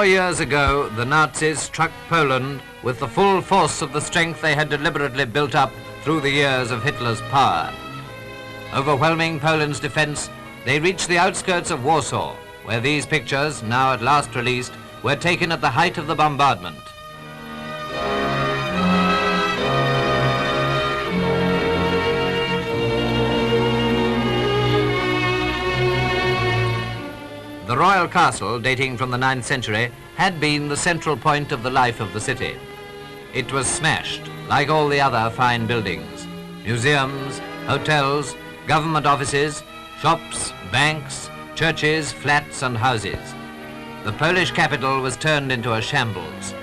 years ago, the Nazis struck Poland with the full force of the strength they had deliberately built up through the years of Hitler's power. Overwhelming Poland's defense, they reached the outskirts of Warsaw, where these pictures, now at last released, were taken at the height of the bombardment. The royal castle, dating from the 9th century, had been the central point of the life of the city. It was smashed, like all the other fine buildings. Museums, hotels, government offices, shops, banks, churches, flats and houses. The Polish capital was turned into a shambles.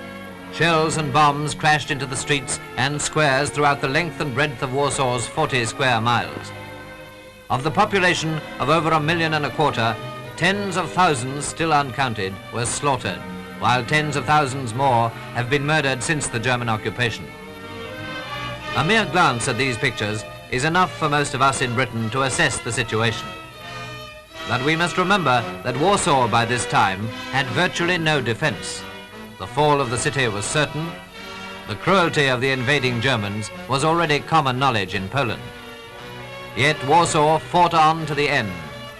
Shells and bombs crashed into the streets and squares throughout the length and breadth of Warsaw's 40 square miles. Of the population of over 1.25 million, tens of thousands, still uncounted, were slaughtered, while tens of thousands more have been murdered since the German occupation. A mere glance at these pictures is enough for most of us in Britain to assess the situation. But we must remember that Warsaw by this time had virtually no defense. The fall of the city was certain. The cruelty of the invading Germans was already common knowledge in Poland. Yet Warsaw fought on to the end.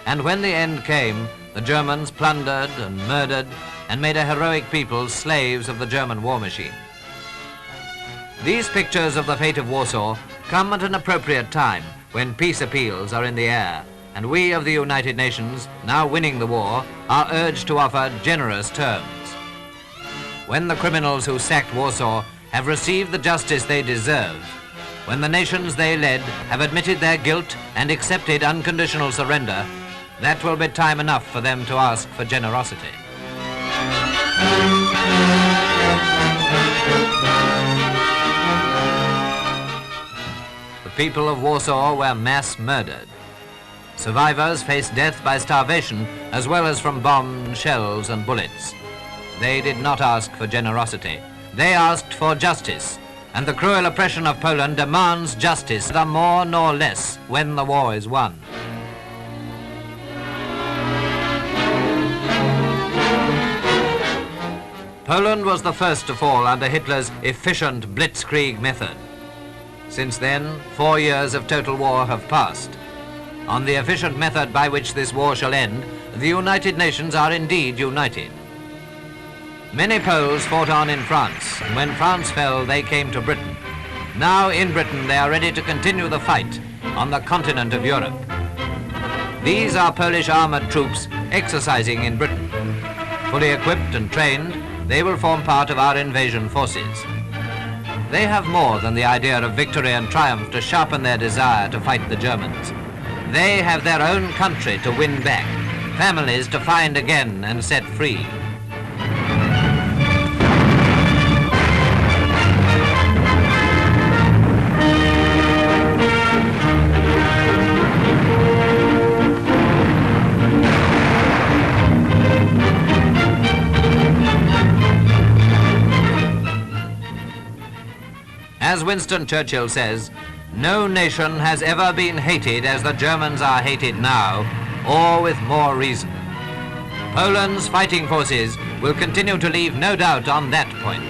And when the end came, the Germans plundered and murdered and made a heroic people slaves of the German war machine. These pictures of the fate of Warsaw come at an appropriate time when peace appeals are in the air, and we of the United Nations, now winning the war, are urged to offer generous terms. When the criminals who sacked Warsaw have received the justice they deserve, when the nations they led have admitted their guilt and accepted unconditional surrender, that will be time enough for them to ask for generosity. The people of Warsaw were mass murdered. Survivors faced death by starvation as well as from bombs, shells and bullets. They did not ask for generosity. They asked for justice, and the cruel oppression of Poland demands justice, neither more nor less, when the war is won. Poland was the first to fall under Hitler's efficient blitzkrieg method. Since then, 4 years of total war have passed. On the efficient method by which this war shall end, the United Nations are indeed united. Many Poles fought on in France, and when France fell, they came to Britain. Now in Britain, they are ready to continue the fight on the continent of Europe. These are Polish armored troops exercising in Britain. Fully equipped and trained, they will form part of our invasion forces. They have more than the idea of victory and triumph to sharpen their desire to fight the Germans. They have their own country to win back, families to find again and set free. As Winston Churchill says, no nation has ever been hated as the Germans are hated now, or with more reason. Poland's fighting forces will continue to leave no doubt on that point.